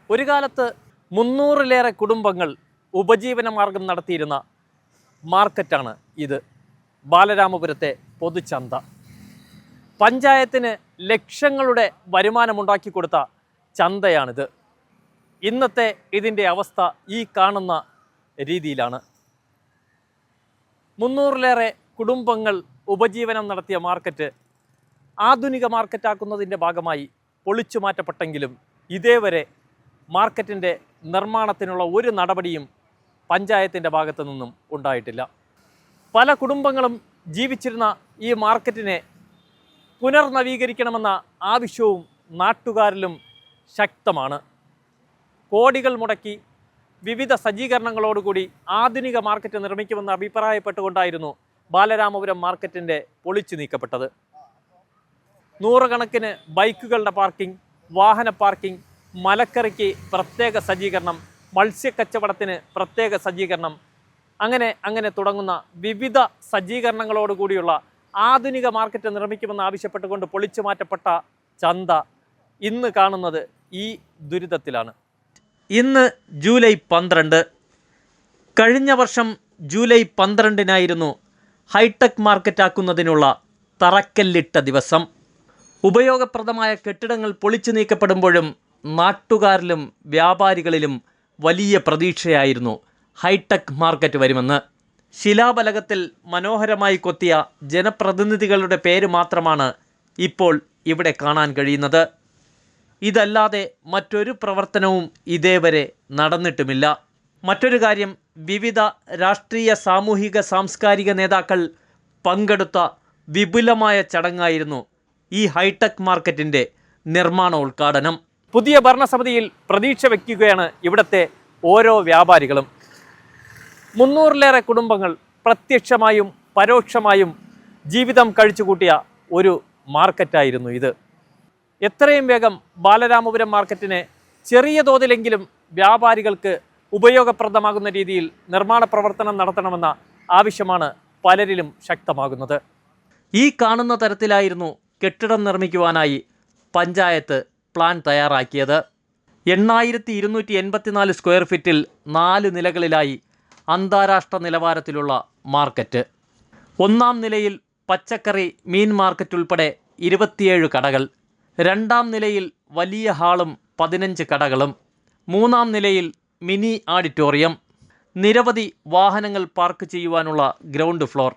ഒരു കാലത്ത് 300-ലേറെ കുടുംബങ്ങൾ ഉപജീവനമാർഗം നടത്തിയിരുന്ന മാർക്കറ്റാണ് ഇത്. ബാലരാമപുരത്തെ പൊതുചന്ത. പഞ്ചായത്തിന് ലക്ഷങ്ങളുടെ വരുമാനമുണ്ടാക്കി കൊടുത്ത ചന്തയാണിത്. ഇന്നത്തെ ഇതിൻ്റെ അവസ്ഥ ഈ കാണുന്ന രീതിയിലാണ്. 300-ലേറെ കുടുംബങ്ങൾ ഉപജീവനം നടത്തിയ മാർക്കറ്റ് ആധുനിക മാർക്കറ്റാക്കുന്നതിൻ്റെ ഭാഗമായി പൊളിച്ചു മാറ്റപ്പെട്ടെങ്കിലും ഇതേവരെ മാർക്കറ്റിൻ്റെ നിർമ്മാണത്തിനുള്ള ഒരു നടപടിയും പഞ്ചായത്തിൻ്റെ ഭാഗത്തു നിന്നും ഉണ്ടായിട്ടില്ല. പല കുടുംബങ്ങളും ജീവിച്ചിരുന്ന ഈ മാർക്കറ്റിനെ പുനർനവീകരിക്കണമെന്ന ആവശ്യവും നാട്ടുകാരിലും ശക്തമാണ്. കോടികൾ മുടക്കി വിവിധ സജ്ജീകരണങ്ങളോടുകൂടി ആധുനിക മാർക്കറ്റ് നിർമ്മിക്കുമെന്ന് അഭിപ്രായപ്പെട്ടുകൊണ്ടായിരുന്നു ബാലരാമപുരം മാർക്കറ്റിൻ്റെ പൊളിച്ചു നീക്കപ്പെട്ടത്. നൂറുകണക്കിന് ബൈക്കുകളുടെ പാർക്കിംഗ്, വാഹന പാർക്കിംഗ്, മലക്കറിക്ക് പ്രത്യേക സജ്ജീകരണം, മത്സ്യക്കച്ചവടത്തിന് പ്രത്യേക സജ്ജീകരണം, അങ്ങനെ തുടങ്ങുന്ന വിവിധ സജ്ജീകരണങ്ങളോടുകൂടിയുള്ള ആധുനിക മാർക്കറ്റ് നിർമ്മിക്കുമെന്ന് ആവശ്യപ്പെട്ടുകൊണ്ട് പൊളിച്ചു മാറ്റപ്പെട്ട ചന്ത ഇന്ന് കാണുന്നത് ഈ ദുരിതത്തിലാണ്. ഇന്ന് ജൂലൈ 12. കഴിഞ്ഞ വർഷം ജൂലൈ 12-നായിരുന്നു ഹൈടെക് മാർക്കറ്റാക്കുന്നതിനുള്ള തറക്കല്ലിട്ട ദിവസം. ഉപയോഗപ്രദമായ കെട്ടിടങ്ങൾ പൊളിച്ചു നീക്കപ്പെടുമ്പോഴും നാട്ടുകാരിലും വ്യാപാരികളിലും വലിയ പ്രതീക്ഷയായിരുന്നു ഹൈടെക് മാർക്കറ്റ് വരുമെന്ന്. ശിലാഫലകത്തിൽ മനോഹരമായി കൊത്തിയ ജനപ്രതിനിധികളുടെ പേര് മാത്രമാണ് ഇപ്പോൾ ഇവിടെ കാണാൻ കഴിയുന്നത്. ഇതല്ലാതെ മറ്റൊരു പ്രവർത്തനവും ഇതേവരെ നടന്നിട്ടുമില്ല. മറ്റൊരു കാര്യം, വിവിധ രാഷ്ട്രീയ, സാമൂഹിക, സാംസ്കാരിക നേതാക്കൾ പങ്കെടുത്ത വിപുലമായ ചടങ്ങായിരുന്നു ഈ ഹൈടെക് മാർക്കറ്റിൻ്റെ നിർമ്മാണോദ്ഘാടനം. പുതിയ ഭരണസമിതിയിൽ പ്രതീക്ഷ വയ്ക്കുകയാണ് ഇവിടുത്തെ ഓരോ വ്യാപാരികളും. 300-ലേറെ കുടുംബങ്ങൾ പ്രത്യക്ഷമായും പരോക്ഷമായും ജീവിതം കഴിച്ചുകൂട്ടിയ ഒരു മാർക്കറ്റായിരുന്നു ഇത്. എത്രയും വേഗം ബാലരാമപുരം മാർക്കറ്റിനെ ചെറിയ തോതിലെങ്കിലും വ്യാപാരികൾക്ക് ഉപയോഗപ്രദമാകുന്ന രീതിയിൽ നിർമ്മാണ പ്രവർത്തനം നടത്തണമെന്ന ആവശ്യമാണ് പലരിലും ശക്തമാകുന്നത്. ഈ കാണുന്ന തരത്തിലായിരുന്നു കെട്ടിടം നിർമ്മിക്കുവാനായി പഞ്ചായത്ത് പ്ലാൻ തയ്യാറാക്കിയത്. 8284 സ്ക്വയർ ഫീറ്റിൽ 4 നിലകളിലായി അന്താരാഷ്ട്ര നിലവാരത്തിലുള്ള മാർക്കറ്റ്. 1-ാം നിലയിൽ പച്ചക്കറി, മീൻ മാർക്കറ്റ് ഉൾപ്പെടെ 27 കടകൾ, 2-ാം നിലയിൽ വലിയ ഹാളും 15 കടകളും, 3-ാം നിലയിൽ മിനി ഓഡിറ്റോറിയം, നിരവധി വാഹനങ്ങൾ പാർക്ക് ചെയ്യുവാനുള്ള ഗ്രൗണ്ട് ഫ്ലോർ,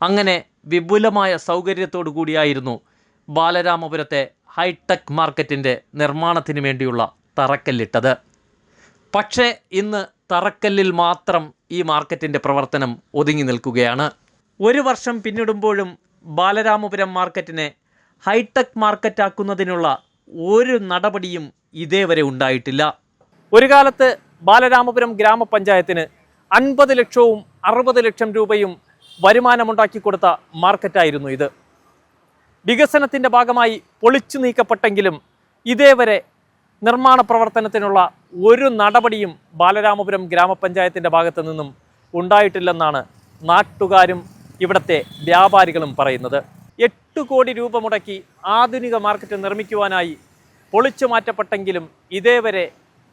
അങ്ങനെ വിപുലമായ സൗകര്യത്തോടു കൂടിയായിരുന്നു ബാലരാമപുരത്തെ ഹൈടെക് മാർക്കറ്റിൻ്റെ നിർമ്മാണത്തിന് വേണ്ടിയുള്ള തറക്കല്ലിട്ടത്. പക്ഷേ ഇന്ന് തറക്കല്ലിൽ മാത്രം ഈ മാർക്കറ്റിൻ്റെ പ്രവർത്തനം ഒതുങ്ങി നിൽക്കുകയാണ്. ഒരു വർഷം പിന്നിടുമ്പോഴും ബാലരാമപുരം മാർക്കറ്റിനെ ഹൈടെക് മാർക്കറ്റാക്കുന്നതിനുള്ള ഒരു നടപടിയും ഇതേവരെ ഉണ്ടായിട്ടില്ല. ഒരു കാലത്ത് ബാലരാമപുരം ഗ്രാമപഞ്ചായത്തിന് 50 ലക്ഷവും 60 ലക്ഷം രൂപയും വരുമാനമുണ്ടാക്കി കൊടുത്ത മാർക്കറ്റായിരുന്നു ഇത്. വികസനത്തിൻ്റെ ഭാഗമായി പൊളിച്ചു നീക്കപ്പെട്ടെങ്കിലും ഇതേവരെ നിർമ്മാണ പ്രവർത്തനത്തിനുള്ള ഒരു നടപടിയും ബാലരാമപുരം ഗ്രാമപഞ്ചായത്തിൻ്റെ ഭാഗത്തു നിന്നും ഉണ്ടായിട്ടില്ലെന്നാണ് നാട്ടുകാരും ഇവിടുത്തെ വ്യാപാരികളും പറയുന്നത്. 8 കോടി രൂപ മുടക്കി ആധുനിക മാർക്കറ്റ് നിർമ്മിക്കുവാനായി പൊളിച്ചു മാറ്റപ്പെട്ടെങ്കിലും ഇതേവരെ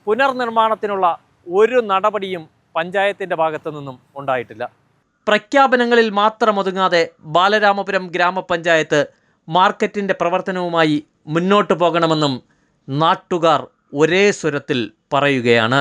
പുനർനിർമ്മാണത്തിനുള്ള ഒരു നടപടിയും പഞ്ചായത്തിൻ്റെ ഭാഗത്തു നിന്നും ഉണ്ടായിട്ടില്ല. പ്രഖ്യാപനങ്ങളിൽ മാത്രം ഒതുങ്ങാതെ ബാലരാമപുരം ഗ്രാമപഞ്ചായത്ത് മാർക്കറ്റിൻ്റെ പ്രവർത്തനവുമായി മുന്നോട്ട് പോകണമെന്നും നാട്ടുകാർ ഒരേ സ്വരത്തിൽ പറയുകയാണ്.